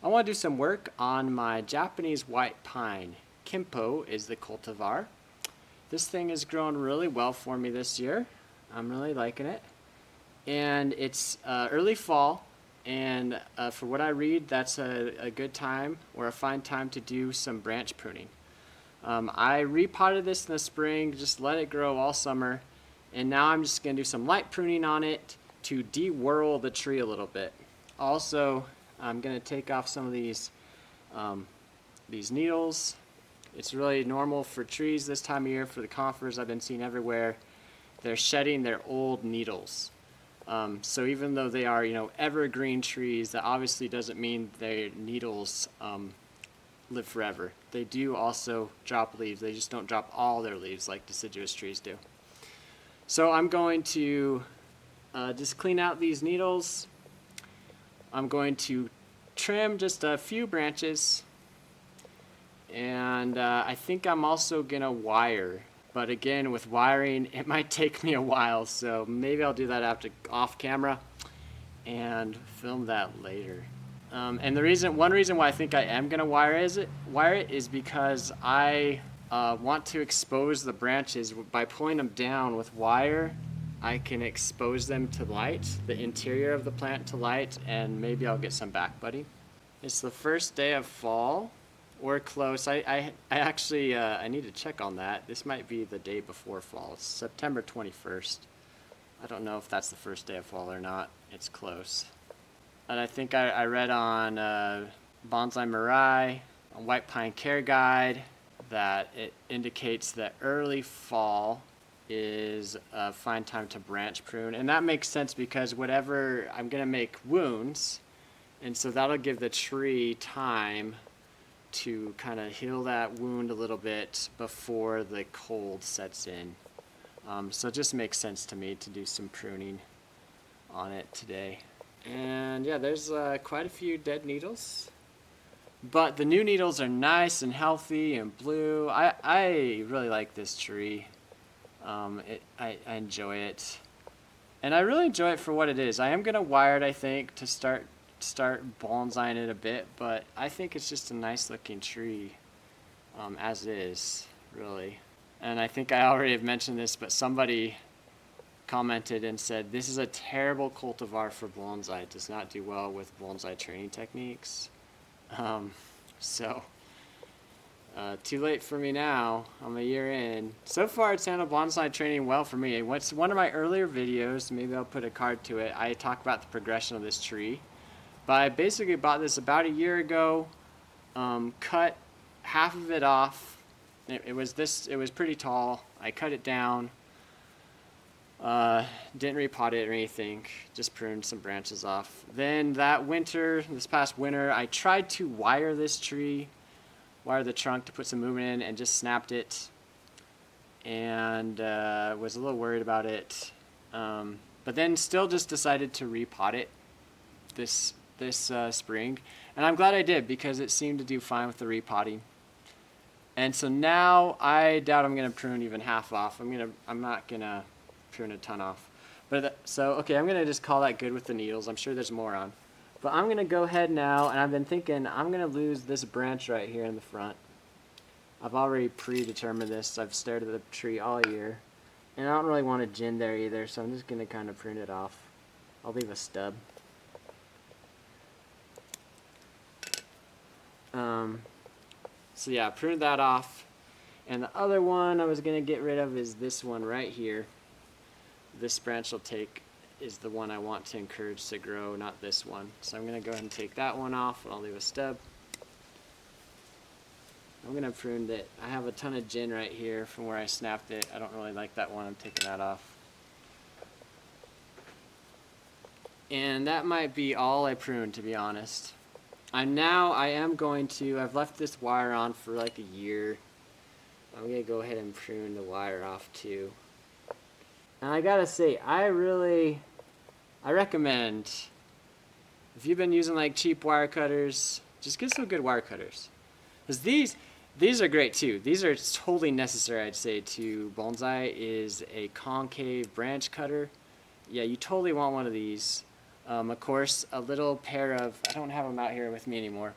I want to do some work on my Japanese White Pine. Kinpo is the cultivar. This thing has grown really well for me this year. I'm really liking it. And it's early fall, and for what I read, that's a good time or a fine time to do some branch pruning. I repotted this in the spring, just let it grow all summer, and now I'm just going to do some light pruning on it to de-whorl the tree a little bit. Also, I'm going to take off some of these needles. It's really normal for trees this time of year, for the conifers I've been seeing everywhere. They're shedding their old needles. So even though they are, evergreen trees, that obviously doesn't mean their needles live forever. They do also drop leaves. They just don't drop all their leaves like deciduous trees do. So I'm going to just clean out these needles. I'm going to trim just a few branches, and I think I'm also gonna wire, but again, with wiring it might take me a while, so maybe I'll do that off camera and film that later. And one reason why I think I am gonna wire it is because I want to expose the branches. By pulling them down with wire, I can expose them to light, the interior of the plant to light, and maybe I'll get some back budding. It's the first day of fall. We're close. I actually I need to check on that. This might be the day before fall. It's September 21st. I don't know if that's the first day of fall or not. It's close. And I think I read on Bonsai Mirai, on White Pine Care Guide, that it indicates that early fall is a fine time to branch prune, and that makes sense because I'm gonna make wounds, and so that'll give the tree time to kind of heal that wound a little bit before the cold sets in. So it just makes sense to me to do some pruning on it today. And yeah, there's quite a few dead needles, but the new needles are nice and healthy and blue. I really like this tree. I enjoy it, and I really enjoy it for what it is. I am gonna wire it, I think, to start bonsaiing it a bit, but I think it's just a nice looking tree as is, really. And I think I already have mentioned this, but somebody commented and said this is a terrible cultivar for bonsai. It does not do well with bonsai training techniques. Too late for me now. I'm a year in. So far it's handled bonsai training well for me. What's one of my earlier videos, maybe I'll put a card to it, I talk about the progression of this tree. But I basically bought this about a year ago, cut half of it off. It was pretty tall. I cut it down, didn't repot it or anything, just pruned some branches off. Then this past winter, I tried to wire this tree, wire the trunk to put some movement in, and just snapped it, and was a little worried about it. But then still just decided to repot it this spring, and I'm glad I did because it seemed to do fine with the repotting. And so now I doubt I'm gonna prune even half off. I'm not gonna prune a ton off. Okay, I'm gonna just call that good with the needles. I'm sure there's more on. But I'm gonna go ahead now, and I've been thinking I'm gonna lose this branch right here in the front. I've already predetermined this. I've stared at the tree all year, and I don't really want a gin there either, so I'm just gonna kind of prune it off. I'll leave a stub. So yeah, prune that off. And the other one I was gonna get rid of is this one right here. This branch is the one I want to encourage to grow, not this one. So I'm gonna go ahead and take that one off, and I'll leave a stub. I'm gonna prune it. I have a ton of gin right here from where I snapped it. I don't really like that one. I'm taking that off. And that might be all I pruned, to be honest. I've left this wire on for like a year. I'm gonna go ahead and prune the wire off too. And I gotta say, I recommend, if you've been using like cheap wire cutters, just get some good wire cutters. Because these are great too. These are totally necessary, I'd say, to bonsai, is a concave branch cutter. Yeah, you totally want one of these. Of course, a little pair of, I don't have them out here with me anymore,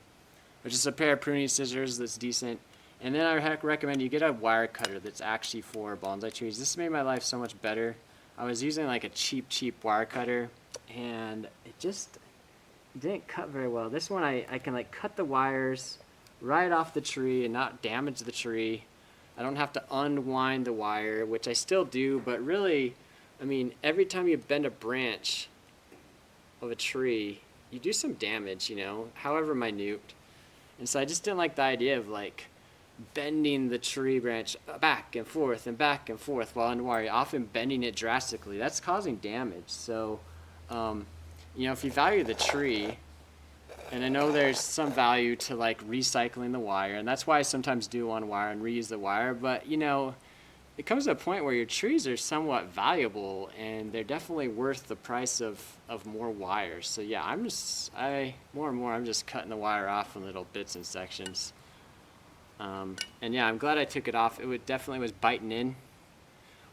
but just a pair of pruning scissors that's decent. And then I recommend you get a wire cutter that's actually for bonsai trees. This made my life so much better. I was using like a cheap wire cutter, and it just didn't cut very well. This one I can like cut the wires right off the tree and not damage the tree. I don't have to unwind the wire, which I still do, but really, I mean, every time you bend a branch of a tree, you do some damage, you know, however minute. And so I just didn't like the idea of like bending the tree branch back and forth while under wire, often bending it drastically. That's causing damage. So, you know, if you value the tree, and I know there's some value to like recycling the wire, and that's why I sometimes do on wire and reuse the wire, but you know, it comes to a point where your trees are somewhat valuable and they're definitely worth the price of more wires. So yeah, more and more I'm just cutting the wire off in little bits and sections. And yeah, I'm glad I took it off. It definitely was biting in,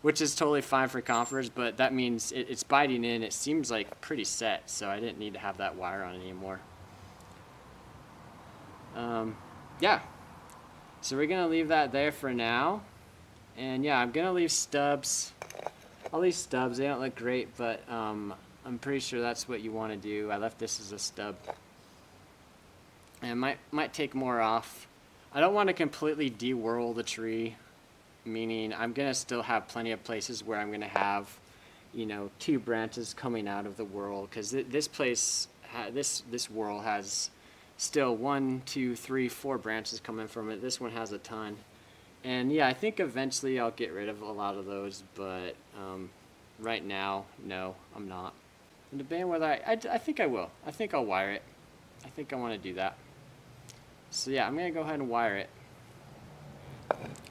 which is totally fine for conifers, but that means it's biting in. It seems like pretty set, so I didn't need to have that wire on anymore. Yeah, so we're gonna leave that there for now. And yeah, I'm gonna leave stubs. I'll leave stubs. They don't look great, but I'm pretty sure that's what you want to do. I left this as a stub. And might take more off. I don't want to completely de-whorl the tree, meaning I'm gonna still have plenty of places where I'm gonna have, you know, 2 branches coming out of the whorl, because this place, this whorl has still 1, 2, 3, 4 branches coming from it. This one has a ton. And yeah, I think eventually I'll get rid of a lot of those, but right now, no, I'm not. And debating whether I think I will. I think I'll wire it. I think I want to do that. So yeah, I'm going to go ahead and wire it.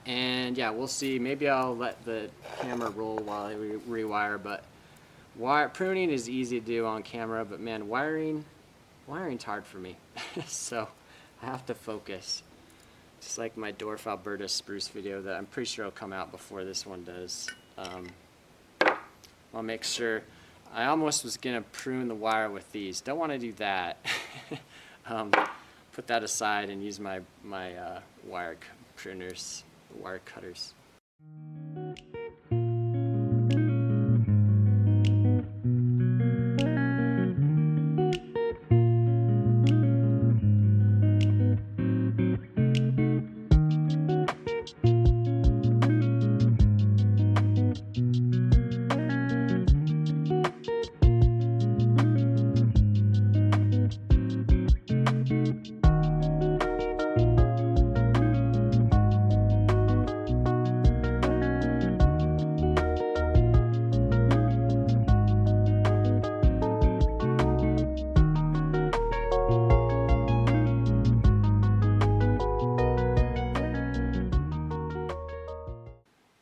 And yeah, we'll see. Maybe I'll let the camera roll while I rewire, but pruning is easy to do on camera, but man, wiring's hard for me. So I have to focus. Just like my dwarf Alberta spruce video that I'm pretty sure will come out before this one does. I'll make sure. I almost was gonna prune the wire with these. Don't want to do that. Put that aside and use my wire pruners, wire cutters.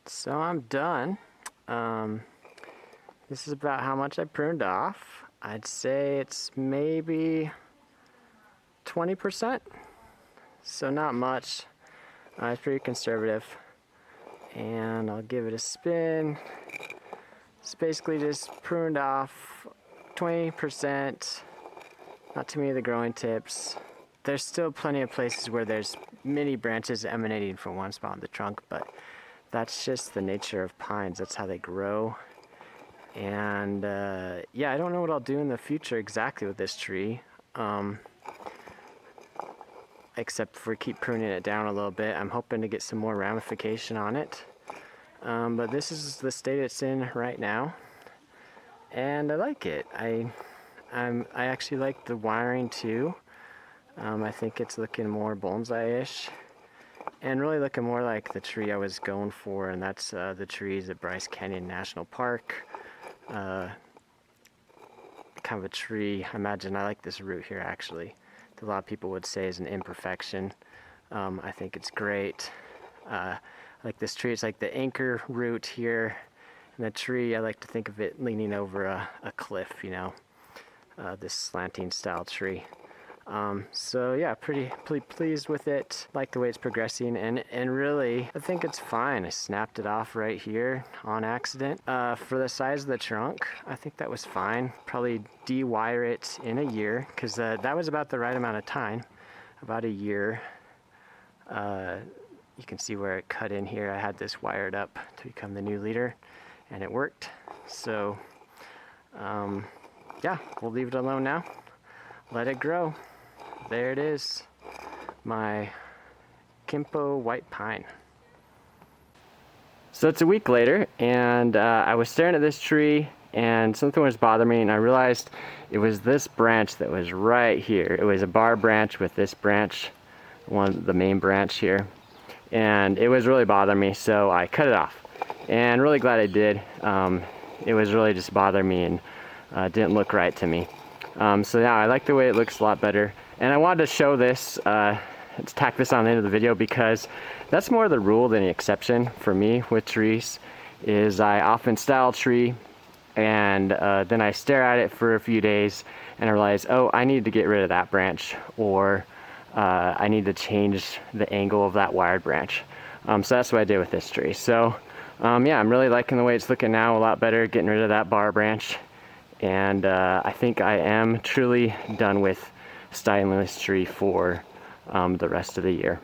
So I'm done. This is about how much I pruned off. I'd say it's maybe 20%, so not much. It's pretty conservative. And I'll give it a spin. It's basically just pruned off 20%, not too many of the growing tips. There's still plenty of places where there's many branches emanating from one spot on the trunk, but that's just the nature of pines. That's how they grow. And yeah, I don't know what I'll do in the future exactly with this tree, except if we keep pruning it down a little bit. I'm hoping to get some more ramification on it. But this is the state it's in right now, and I like it. I actually like the wiring too. I think it's looking more bonsai-ish, and really looking more like the tree I was going for, and that's the trees at Bryce Canyon National Park. Kind of a tree. I like this root here actually. A lot of people would say is an imperfection. I think it's great. Like this tree, it's like the anchor root here. And the tree, I like to think of it leaning over a cliff, you know, this slanting style tree. So yeah, pretty pleased with it. Like the way it's progressing, and really, I think it's fine. I snapped it off right here on accident. For the size of the trunk, I think that was fine. Probably de-wire it in a year, because that was about the right amount of time, about a year. You can see where it cut in here. I had this wired up to become the new leader, and it worked. So yeah, we'll leave it alone now. Let it grow. There it is, my Kinpo white pine. So it's a week later, and I was staring at this tree, and something was bothering me, and I realized it was this branch that was right here. It was a bar branch with this branch, the main branch here, and it was really bothering me, so I cut it off, and really glad I did. It was really just bothering me, and didn't look right to me. So yeah, I like the way it looks a lot better. And I wanted to show this, tack this on the end of the video, because that's more the rule than the exception for me with trees. Is I often style a tree, and then I stare at it for a few days, and I realize, oh, I need to get rid of that branch, or I need to change the angle of that wired branch. So that's what I did with this tree. So yeah, I'm really liking the way it's looking now, a lot better, getting rid of that bar branch. And I think I am truly done with styling this tree for the rest of the year.